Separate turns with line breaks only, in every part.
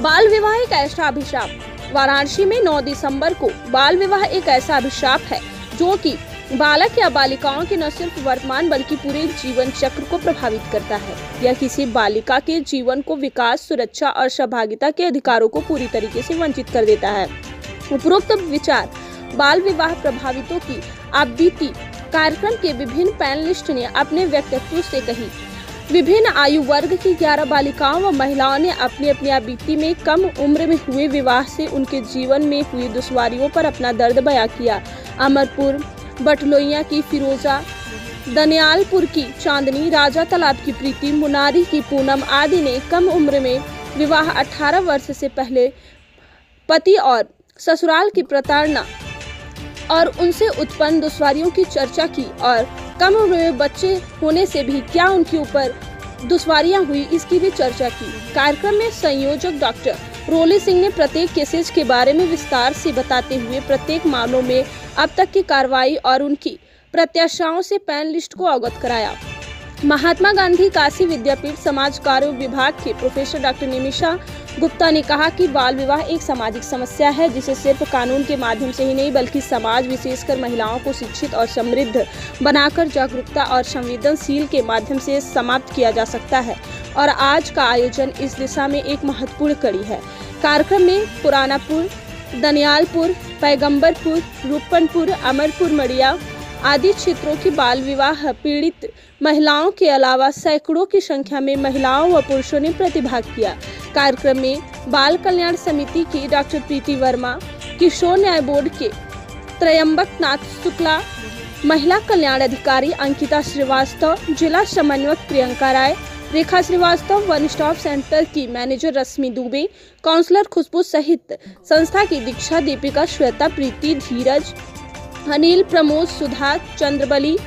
बाल विवाह एक ऐसा अभिशाप। वाराणसी में 9 दिसंबर को बाल विवाह एक ऐसा अभिशाप है जो कि बालक या बालिकाओं के न सिर्फ वर्तमान बल्कि पूरे जीवन चक्र को प्रभावित करता है। यह किसी बालिका के जीवन को विकास, सुरक्षा और सहभागिता के अधिकारों को पूरी तरीके से वंचित कर देता है। उपरोक्त विचार बाल विवाह प्रभावितों की आपबीती कार्यक्रम के विभिन्न पैनलिस्ट ने अपने व्यक्तित्व से कही। विभिन्न आयु वर्ग की 11 बालिकाओं व महिलाओं ने अपनी अपनी आपबीती में कम उम्र में हुए विवाह से उनके जीवन में हुई दुश्वारियों पर अपना दर्द बयां किया। अमरपुर बटलोइया की फिरोजा, दनियालपुर की चांदनी, राजा तालाब की प्रीति, मुनारी की पूनम आदि ने कम उम्र में विवाह 18 वर्ष से पहले पति और ससुराल की प्रताड़ना और उनसे उत्पन्न दुश्वारियों की चर्चा की और कम उम्र में बच्चे होने से भी क्या उनके ऊपर दुश्वारियां हुई इसकी भी चर्चा की। कार्यक्रम में संयोजक डॉक्टर रोली सिंह ने प्रत्येक केसेज के बारे में विस्तार से बताते हुए प्रत्येक मामलों में अब तक की कार्रवाई और उनकी प्रत्याशाओं से पैनलिस्ट को अवगत कराया। महात्मा गांधी काशी विद्यापीठ समाज कार्य विभाग के प्रोफेसर डॉक्टर निमिषा गुप्ता ने कहा कि बाल विवाह एक सामाजिक समस्या है जिसे सिर्फ कानून के माध्यम से ही नहीं बल्कि समाज विशेषकर महिलाओं को शिक्षित और समृद्ध बनाकर जागरूकता और संवेदनशील के माध्यम से समाप्त किया जा सकता है और आज का आयोजन इस दिशा में एक महत्वपूर्ण कड़ी है। कार्यक्रम में पुरानापुर, दनियालपुर, पैगंबरपुर, रूपनपुर, अमरपुर मड़िया आदि क्षेत्रों की बाल विवाह पीड़ित महिलाओं के अलावा सैकड़ों की संख्या में महिलाओं व पुरुषों ने प्रतिभाग किया। कार्यक्रम में बाल कल्याण समिति की डॉक्टर प्रीति वर्मा, किशोर न्याय बोर्ड के त्रयंबक नाथ शुक्ला, महिला कल्याण अधिकारी अंकिता श्रीवास्तव, जिला समन्वयक प्रियंका राय, रेखा श्रीवास्तव, वन स्टॉप सेंटर की मैनेजर रश्मि दुबे, काउंसलर खुशबू सहित संस्था की दीक्षा, दीपिका, श्वेता, प्रीति, धीरज, अनिल, प्रमोद, सुधा, चंद्रबली,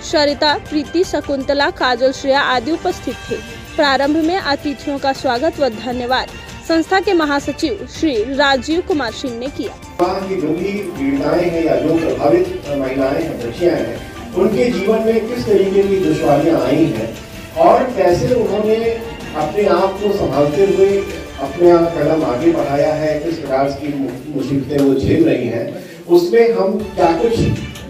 सरिता, प्रीति, शकुंतला, काजल, श्रेया आदि उपस्थित थे। प्रारंभ में अतिथियों का स्वागत व धन्यवाद संस्था के महासचिव श्री राजीव कुमार सिंह ने किया।
की जो भी पीड़िताएं हैं या जो प्रभावित महिलाएं हैं, बच्चियां हैं, उनके जीवन में किस तरीके की दुश्वारियां आई हैं और कैसे उन्होंने अपने आप को संभालते हुए अपना कदम आगे बढ़ाया है, किस प्रकार की मुसीबतें वो झेल रही हैं, उसमें हम क्या कुछ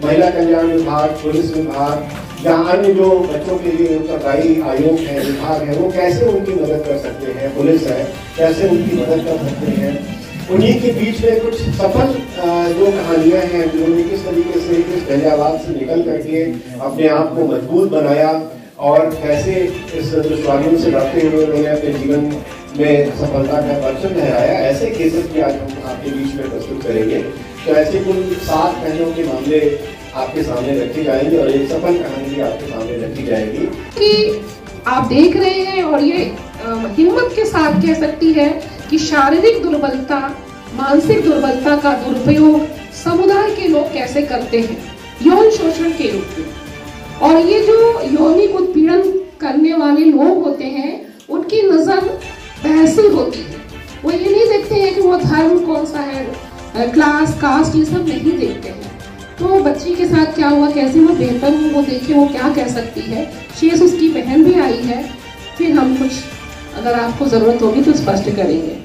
महिला कल्याण विभाग, पुलिस विभाग या अन्य जो बच्चों के लिए उत्तरदायी आयोग है, विभाग है, वो कैसे उनकी मदद कर सकते हैं, पुलिस है कैसे उनकी मदद कर सकते हैं। उन्हीं के बीच में कुछ सफल जो कहानियां हैं, जिन्होंने किस तरीके से इस झंझावात से निकल करके अपने आप को मजबूत बनाया और कैसे इस दुश्वारियों से लड़ते हुए उन्होंने अपने जीवन में सफलता का परचम लहराया, ऐसे केसेस भी आज हम आपके बीच में प्रस्तुत करेंगे। तो ऐसे कुल 7 बहनों के मामले आपके सामने रखे जाएंगे और एक सफल कहानी भी आपके सामने रखी जाएगी
कि आप देख रहे हैं और ये हिम्मत के साथ कह सकती है कि शारीरिक दुर्बलता, मानसिक दुर्बलता का दुरुपयोग समुदाय के लोग कैसे करते हैं यौन शोषण के रूप में। और ये जो यौनिक उत्पीड़न करने वाले लोग होते हैं उनकी नजर बहसी होती है। वो ये नहीं देखते हैं कि वो धर्म कौन सा है, क्लास, कास्ट, ये सब नहीं देखते हैं। तो बच्ची के साथ क्या हुआ, कैसे वो बेहतर हो, वो देखे वो क्या कह सकती है। शेष उसकी बहन भी आई है, फिर हम कुछ अगर आपको जरूरत होगी तो स्पष्ट करेंगे।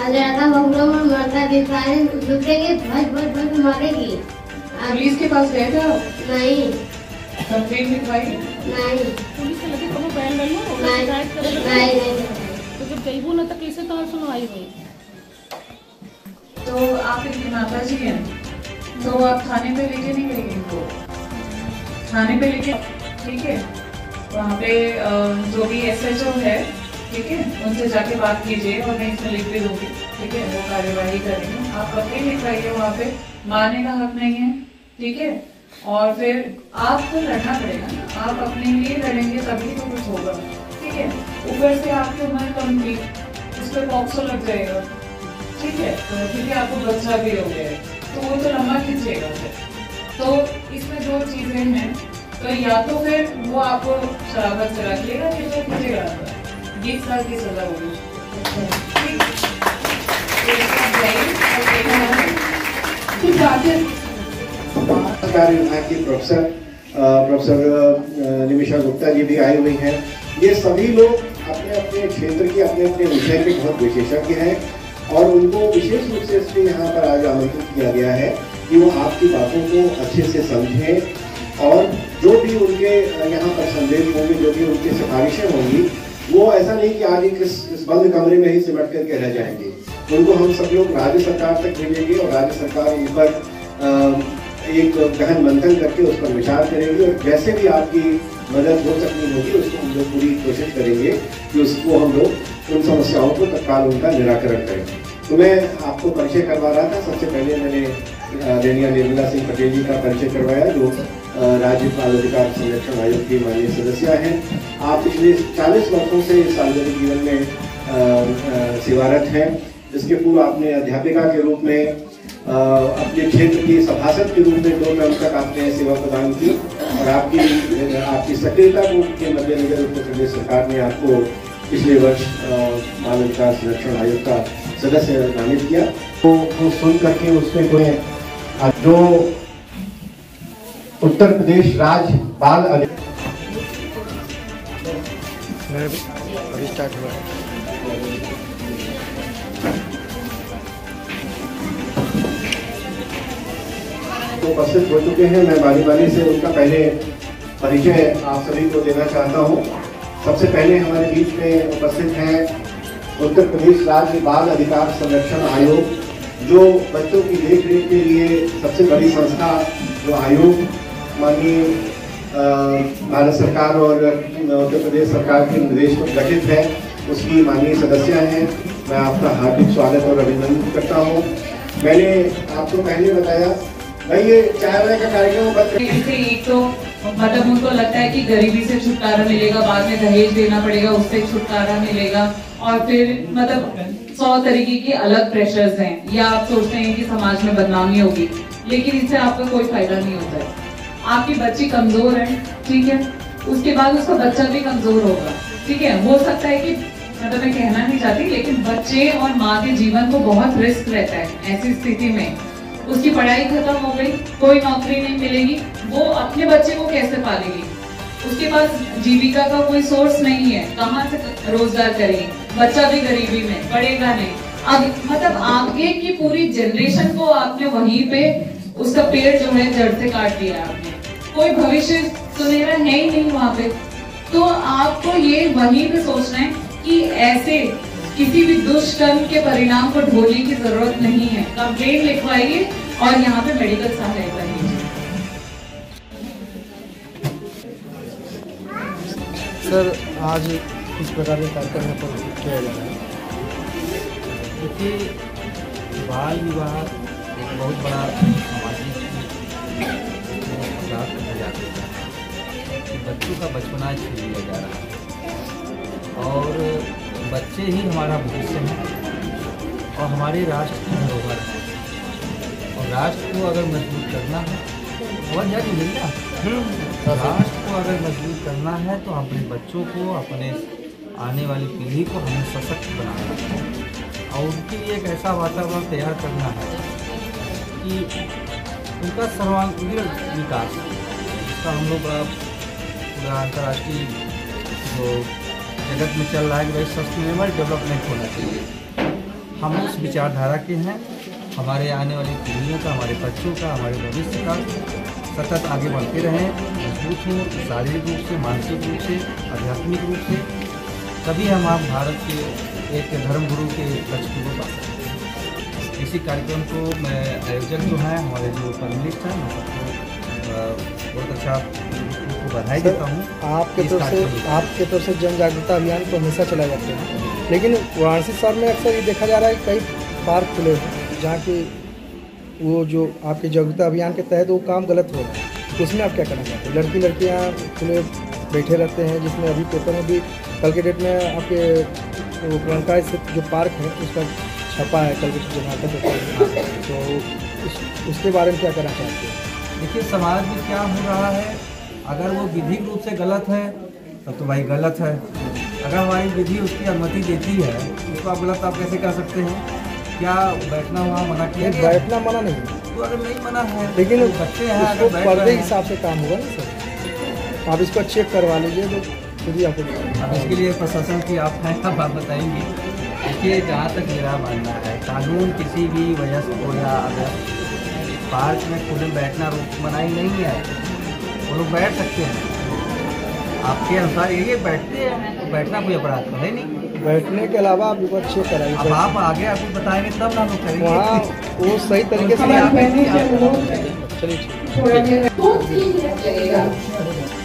लड़का बबलों में मरता दिखाए दूसरे भज मारेगी।
पुलिस के पास गए थे आप?
नहीं।
कंप्लेंट लिखवाई?
नहीं।
पुलिस के लगे कोनो बैन गई हो
नहीं।
तो जब गईबो न तो कैसे तो सुनवाई हुई?
तो आप इनकी माता जी हैं, तो आप थाने पे लेके नहीं गई इनको? थाने पे लेके, ठीक है, वहाँ पे जो भी SHO है, ठीक है, उनसे जाके बात कीजिए और मैं इसमें लिख भी दूंगी, ठीक है, वो कार्यवाही करेंगे। आप कंप्लेंट लिखवाइए, वहाँ पे मारने का हक नहीं है, ठीक है, और फिर आपको लड़ना पड़ेगा ना, आप अपने लिए लड़ेंगे तभी तो कुछ होगा, ठीक है। ऊपर से आपकी उम्र कम थी, उस पर पॉक्सो लग जाएगा, ठीक है, तो ठीक है, आपको बच्चा भी हो गया है तो वो तो लंबा खींचेगा फिर। तो इसमें 2 चीजें हैं, तो या तो फिर वो आपको शराबत से रख लेगा कि वो मुझे 20 साल की सजा होगी।
कार्य विभाग की प्रोफेसर निमिषा गुप्ता जी भी आई हुई हैं। ये सभी लोग अपने अपने क्षेत्र के अपने अपने विषय के बहुत विशेषज्ञ हैं और उनको विशेष रूप से इसलिए यहाँ पर आज आमंत्रित किया गया है कि वो आपकी बातों को अच्छे से समझें और जो भी उनके यहाँ पर संदेश होंगे, जो भी उनकी सिफारिशें होंगी, वो ऐसा नहीं कि आज इस बंद कमरे में ही सिमट करके रह जाएंगे। उनको हम सब लोग राज्य सरकार तक भेजेंगे और राज्य सरकार उन पर एक गहन मंथन करके उस पर विचार करेंगे और जैसे भी आपकी मदद हो सकती होगी उसको हम लोग पूरी कोशिश करेंगे कि उसको हम लोग उन समस्याओं को तत्काल उनका निराकरण करें। तो मैं आपको परिचय करवा रहा था। सबसे पहले मैंने आदरणीय निर्मला सिंह पटेल जी का परिचय करवाया, जो राज्य बाल अधिकार संरक्षण आयोग की माननीय सदस्य हैं। आप पिछले 40 वर्षों से सार्वजनिक जीवन में सेवारत हैं। इसके पूर्व आपने अध्यापिका के रूप में अपने क्षेत्र की सभासद के रूप में 2 टर्म तक आपने सेवा प्रदान की और आपकी सक्रियता के मद्देनजर उत्तर प्रदेश सरकार ने आपको पिछले वर्ष बाल अधिकार संरक्षण आयोग का सदस्य नामित किया। तो वो सुन करके उसमें कोई जो उत्तर प्रदेश राज्य बाल स्टार्ट हुआ है। उपस्थित हो चुके हैं। मैं बारी से उनका पहले परिचय आप सभी को देना चाहता हूं। सबसे पहले हमारे बीच में उपस्थित हैं उत्तर प्रदेश राज्य बाल अधिकार संरक्षण आयोग, जो बच्चों की देखरेख के लिए सबसे बड़ी संस्था, जो आयोग माननीय भारत सरकार और उत्तर प्रदेश सरकार के निर्देश पर गठित है, उसकी माननीय सदस्य हैं। मैं आपका हार्दिक स्वागत और अभिनंदन करता हूँ। मैंने आपको पहले बताया भाई ये चाय वाय का कार्यक्रम
एक तो मतलब उनको लगता है कि गरीबी से छुटकारा मिलेगा, बाद में दहेज देना पड़ेगा, उससे छुटकारा मिलेगा और फिर मतलब 100 तरीके की अलग प्रेशर्स हैं, या आप सोचते हैं कि समाज में बदनामी होगी, लेकिन इससे आपका कोई फायदा नहीं होता है। आपकी बच्ची कमजोर है, ठीक है, उसके बाद उसका बच्चा भी कमजोर होगा, ठीक है। हो सकता है कि मतलब मैं कहना नहीं चाहती, लेकिन बच्चे और माँ के जीवन को बहुत रिस्क रहता है। ऐसी स्थिति में उसकी पढ़ाई खत्म हो गई, कोई नौकरी नहीं मिलेगी, वो अपने बच्चे को कैसे पालेगी? उसके पास जीविका का कोई सोर्स नहीं है, कहाँ से रोजगार करेगी? बच्चा भी गरीबी में पढ़ेगा नहीं। अब मतलब आगे की पूरी जनरेशन को आपने वहीं पे उसका पेड़ जो है जड़ से काट दिया आपने। कोई भविष्य सुनहरा है ही नहीं वहाँ पे। तो आपको ये वहीं पे सोचना है कि ऐसे किसी भी दुष्कर्म के परिणाम को ढोने की जरूरत नहीं है। कंप्लेंट लिखवाइए और यहाँ पे मेडिकल सहायता लीजिए।
सर, आज इस प्रकार के कार्यक्रम पर किया जा रहा है क्योंकि बाल विवाह एक बहुत बड़ा सामाजिक अपराध कहा जा सकता है कि बच्चों का बचपना छीन लिया जा रहा है और बच्चे ही हमारा भविष्य है और हमारे राष्ट्र की धरोहर है। और राष्ट्र को अगर मजबूत करना है, बहुत जारी मिलना राष्ट्र को अगर मजबूत करना है तो अपने बच्चों को, अपने आने वाली पीढ़ी को हमें सशक्त बनाना है और उनके लिए एक ऐसा वातावरण तैयार करना है कि उनका सर्वांगीण विकास, जिसका हम लोग पूरा अंतर्राष्ट्रीय जो जगत में चल रहा है कि भाई सस्टेनेबल डेवलपमेंट होना चाहिए। हम उस विचारधारा के हैं। हमारे आने वाली पीढ़ियों का, हमारे बच्चों का, हमारे भविष्य का सतत आगे बढ़ते रहें, मजबूत हों, शारीरिक रूप से, मानसिक रूप से, आध्यात्मिक रूप से, तभी हम आप भारत के एक धर्मगुरु के लक्ष्य को पा सकते हैं। इसी कार्यक्रम को मैं आयोजक जो हैं, हमारे जो पैनलिस्ट हैं, मैं सबको बहुत अच्छा को बधाई देता हूँ। आपके तरफ से जन जागरूकता अभियान तो हमेशा चलाए जाते हैं, लेकिन वाराणसी शहर में अक्सर ये देखा जा रहा है कि कई पार्क खुले हैं जहाँ की वो जो आपके जागरूकता अभियान के तहत वो काम गलत हो रहा है, तो उसमें आप क्या करना चाहते हैं? लड़कियाँ खुले बैठे रहते हैं, जिसमें अभी पेपर में भी कल के डेट में आपके वो पुरनका जो पार्क है उसका छपा है कल के जमानत पेपर, तो उसके बारे में क्या करना चाहते हैं? देखिए, समाज में क्या हो रहा है अगर वो विधिक रूप से गलत है तब तो भाई गलत है। अगर हमारी विधि उसकी अनुमति देती है उसको आप गलत आप कैसे कह सकते हैं? क्या बैठना वहाँ मना किया गया?
बैठना मना नहीं,
तो अगर नहीं मना है
लेकिन
तो बच्चे हैं
उसको
अगर बैठ
पर्दे
रहे
के
हैं
हिसाब से काम होगा ना सर। आप इसको चेक करवा लीजिए तो खुद ही आपको।
अब इसके लिए प्रशासन की आप हैं, अब आप बताएंगे। देखिए जहाँ तक मेरा मानना है कानून किसी भी वजह से हो या अगर पार्क में खुले बैठना मनाही नहीं है, वो लोग बैठ सकते हैं। आपके अनुसार ये बैठते हैं तो बैठना कोई अपराध तो है नहीं।
बैठने के अलावा आप एक बार चेक कराइए।
अब आप आगे आपको बताएंगे तब ना लोग करेंगे।
वहाँ वो सही तरीके से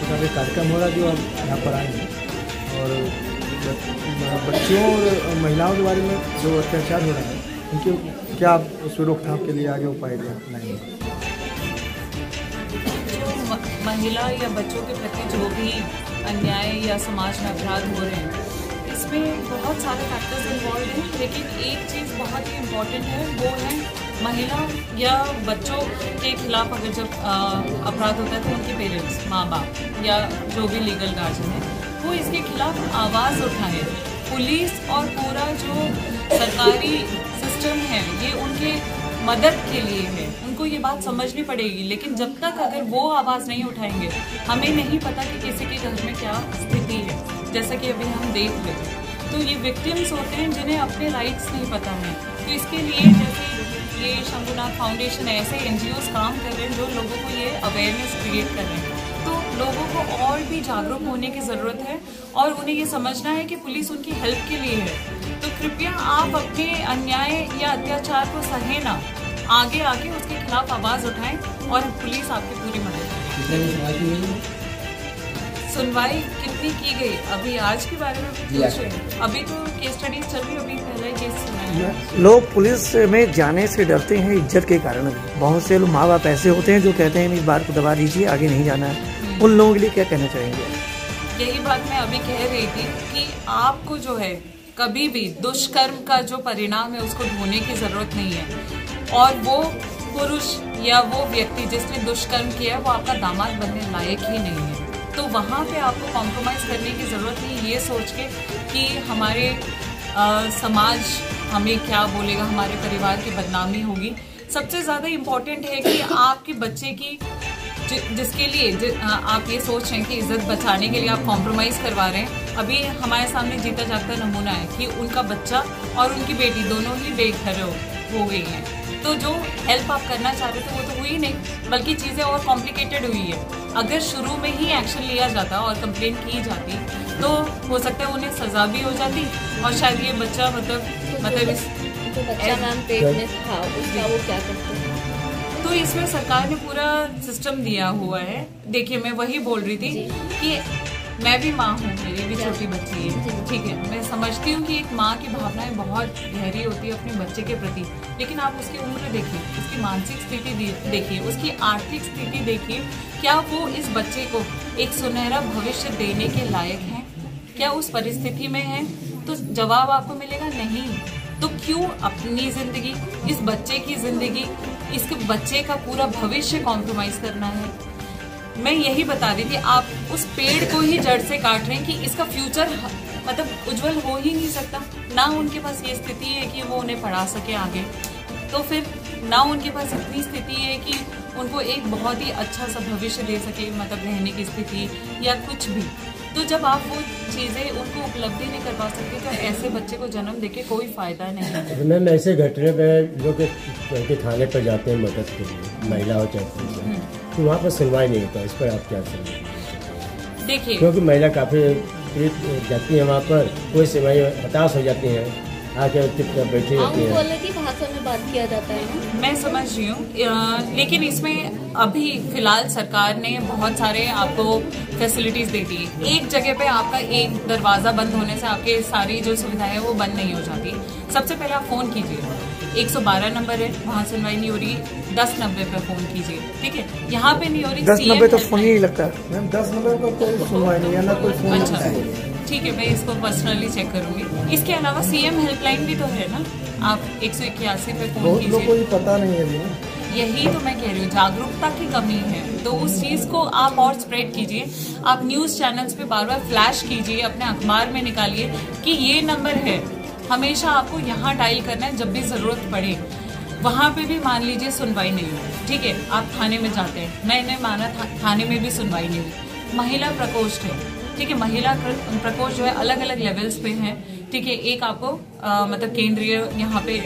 चलिए कार्यक्रम होगा जो आप यहाँ पर आएंगे और बच्चों और महिलाओं के बारे में जो अत्याचार हो रहा है उनके क्या आप उस रोकथाम के लिए आगे उपाय लाएंगे?
महिला या बच्चों के प्रति जो भी अन्याय या समाज में अपराध हो रहे हैं इसमें बहुत सारे फैक्टर्स इन्वॉल्व हैं, लेकिन एक चीज़ बहुत ही इम्पॉर्टेंट है, वो है महिला या बच्चों के खिलाफ अगर जब अपराध होता है तो उनके पेरेंट्स, माँ बाप या जो भी लीगल गार्जियन है वो इसके खिलाफ आवाज़ उठाएं। पुलिस और पूरा जो सरकारी सिस्टम है ये उनके मदद के लिए है, उनको ये बात समझनी पड़ेगी। लेकिन जब तक अगर वो आवाज़ नहीं उठाएंगे हमें नहीं पता कि किसी के घर में क्या स्थिति है। जैसा कि अभी हम देख रहे हैं तो ये विक्टिम्स होते हैं जिन्हें अपने राइट्स नहीं पता है। तो इसके लिए जैसे ये शंभुनाथ फाउंडेशन ऐसे NGOs काम कर रहे हैं जो लोगों को ये अवेयरनेस क्रिएट कर रहे हैं। तो लोगों को और भी जागरूक होने की ज़रूरत है और उन्हें ये समझना है कि पुलिस उनकी हेल्प के लिए है। तो कृपया आप अपने अन्याय या अत्याचार को सहे ना, आगे आके उसके खिलाफ आवाज़ उठाएं और पुलिस आपकी पूरी मदद करेगी। सुनवाई कितनी की गई अभी आज के बारे में पूछ रहे हैं? अभी तो केस स्टडीज चल रही है, अभी पहले केस सुना है।
लोग पुलिस में जाने से डरते हैं इज्जत के कारण। बहुत से लोग माँ बाप ऐसे होते हैं जो कहते हैं इस बात को दबा दीजिए, आगे नहीं जाना है। उन लोगों के लिए क्या कहना चाहेंगे?
यही बात मैं अभी कह रही थी कि आपको जो है कभी भी दुष्कर्म का जो परिणाम है उसको ढूंढने की जरूरत नहीं है, और वो पुरुष या वो व्यक्ति जिसने दुष्कर्म किया है वो आपका दामाद बनने लायक ही नहीं है। तो वहाँ पे आपको कॉम्प्रोमाइज़ करने की ज़रूरत नहीं ये सोच के कि हमारे समाज हमें क्या बोलेगा, हमारे परिवार की बदनामी होगी। सबसे ज़्यादा इम्पोर्टेंट है कि आपके बच्चे की जिसके लिए आप ये सोच रहे हैं कि इज्जत बचाने के लिए आप कॉम्प्रोमाइज़ करवा रहे हैं। अभी हमारे सामने जीता जागता नमूना है कि उनका बच्चा और उनकी बेटी दोनों ही बेघर हो गई हैं। तो जो हेल्प आप करना चाह रहे थे वो तो हुई नहीं, बल्कि चीज़ें और कॉम्प्लिकेटेड हुई है। अगर शुरू में ही एक्शन लिया जाता और कंप्लेन की जाती तो हो सकता है उन्हें सज़ा भी हो जाती और शायद ये बच्चा मतलब इस
जो बच्चा मैम पेट में था उसका वो क्या करते हैं?
तो इसमें सरकार ने पूरा सिस्टम दिया हुआ है। देखिए मैं वही बोल रही थी कि मैं भी माँ हूँ, मेरी भी छोटी बच्ची है, ठीक है। मैं समझती हूँ कि एक माँ की भावनाएं बहुत गहरी होती है अपने बच्चे के प्रति, लेकिन आप उसकी उम्र देखिए, उसकी मानसिक स्थिति देखिए, उसकी आर्थिक स्थिति देखिए। क्या वो इस बच्चे को एक सुनहरा भविष्य देने के लायक है? क्या उस परिस्थिति में है? तो जवाब आपको मिलेगा नहीं। तो क्यों अपनी जिंदगी, इस बच्चे की जिंदगी, इसके बच्चे का पूरा भविष्य कॉम्प्रोमाइज करना है? मैं यही बता रही थी, आप उस पेड़ को ही जड़ से काट रहे हैं कि इसका फ्यूचर मतलब उज्जवल हो ही नहीं सकता। ना उनके पास ये स्थिति है कि वो उन्हें पढ़ा सके आगे, तो फिर ना उनके पास इतनी स्थिति है कि उनको एक बहुत ही अच्छा सा भविष्य दे सके, मतलब रहने की स्थिति या कुछ भी। तो जब आप वो चीज़ें उनको उपलब्धि नहीं करवा सकते तो ऐसे बच्चे को जन्म देके कोई फायदा नहीं है।
मैम ऐसे घटने पे लोग उनके थाने पर जाते हैं मदद के लिए, महिला और चाहे तो वहाँ पर सुनवाई नहीं होता। इस पर आप क्या समझें?
देखिए,
क्योंकि महिला काफ़ी पीड़ित जाती है वहाँ पर, कोई सुनवाई हताश हो जाती है, आके बैठी रहती है।
अलग ही भाषा में बात किया जाता है ना।
मैं समझ रही हूँ, लेकिन इसमें अभी फिलहाल सरकार ने बहुत सारे आपको फैसिलिटीज दे दी। एक जगह पे आपका एक दरवाजा बंद होने से आपके सारी जो सुविधाएं है वो बंद नहीं हो जाती। सबसे पहले आप फोन कीजिए, 112 नंबर है, वहाँ सुनवाई नहीं हो रही, 1090 पे फोन कीजिए, ठीक है। यहाँ पे नहीं हो रही,
1090 तो फोन ही नहीं लगता
मैम, 10 नंबर का कोई सुनवाई नहीं है ना, कोई फोन।
अच्छा ठीक है, मैं इसको पर्सनली चेक करूंगी। इसके अलावा CM हेल्पलाइन भी तो है ना, आप 181 पे फोन कीजिए।
लोगों को पता नहीं है।
यही तो मैं कह रही हूँ, जागरूकता की कमी है। तो उस चीज को आप और स्प्रेड कीजिए, आप न्यूज चैनल्स पे बार बार फ्लैश कीजिए, अपने अखबार में निकालिए कि ये नंबर है, हमेशा आपको यहाँ डायल करना है जब भी जरूरत पड़े। वहां पे भी मान लीजिए सुनवाई नहीं हुई, ठीक है, आप थाने में जाते हैं, मैंने माना थाने में भी सुनवाई नहीं हुई। महिला प्रकोष्ठ है, ठीक है, महिला प्रकोष्ठ जो है अलग अलग लेवल्स पे है, ठीक है। एक आपको मतलब केंद्रीय यहाँ पे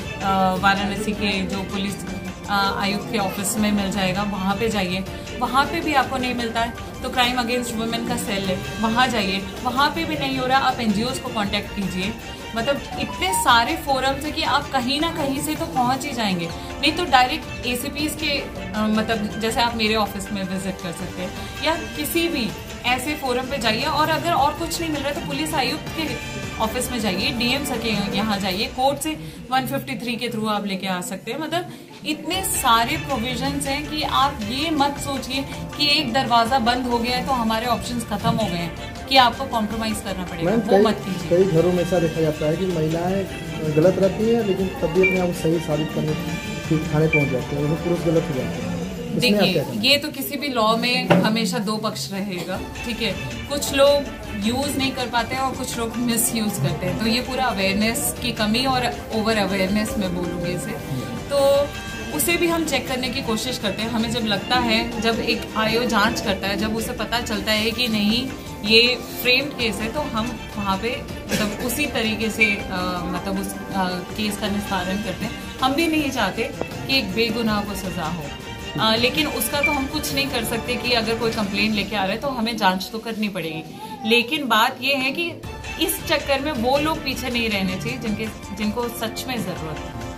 वाराणसी के जो पुलिस आयुक्त के ऑफिस में मिल जाएगा, वहाँ पे जाइए। वहाँ पे भी आपको नहीं मिलता है तो क्राइम अगेंस्ट वुमेन का सेल है, वहाँ जाइए। वहाँ पे भी नहीं हो रहा, आप एनजीओज को कांटेक्ट कीजिए। मतलब इतने सारे फोरम्स है कि आप कहीं ना कहीं से तो पहुंच ही जाएंगे। नहीं तो डायरेक्ट एसीपीज के मतलब जैसे आप मेरे ऑफिस में विजिट कर सकते हैं या किसी भी ऐसे फोरम पे जाइए। और अगर और कुछ नहीं मिल रहा है तो पुलिस आयुक्त के ऑफिस में जाइए, डीएम सर के यहाँ जाइए, कोर्ट से 153 के थ्रू आप लेके आ सकते हैं। मतलब इतने सारे प्रोविजंस हैं कि आप ये मत सोचिए कि एक दरवाजा बंद हो गया है तो हमारे ऑप्शंस खत्म हो गए हैं कि आपको कॉम्प्रोमाइज करना पड़ेगा, वो मत कीजिए।
कई घरों में ऐसा देखा जाता है कि महिलाएं गलत रहती हैं लेकिन तब भी अपने आप को सही साबित करने के थाने पहुंच जाते हैं, वो पुरुष गलत हो जाते हैं।
देखिए, ये तो किसी भी लॉ में हमेशा दो पक्ष रहेगा, ठीक है। कुछ लोग यूज नहीं कर पाते हैं और कुछ लोग मिस यूज करते हैं। तो ये पूरा अवेयरनेस की कमी और ओवर अवेयरनेस में बोलूंगी इसे, तो उसे भी हम चेक करने की कोशिश करते हैं। हमें जब लगता है, जब एक आयोग जांच करता है, जब उसे पता चलता है कि नहीं ये फ्रेम्ड केस है, तो हम वहाँ पे मतलब उसी तरीके से मतलब उस केस का निस्तारण करते हैं। हम भी नहीं चाहते कि एक बेगुनाह को सजा हो, लेकिन उसका तो हम कुछ नहीं कर सकते कि अगर कोई कंप्लेंट लेके आ रहा है तो हमें जांच तो करनी पड़ेगी। लेकिन बात यह है कि इस चक्कर में वो लोग पीछे नहीं रहने चाहिए जिनको सच में जरूरत है।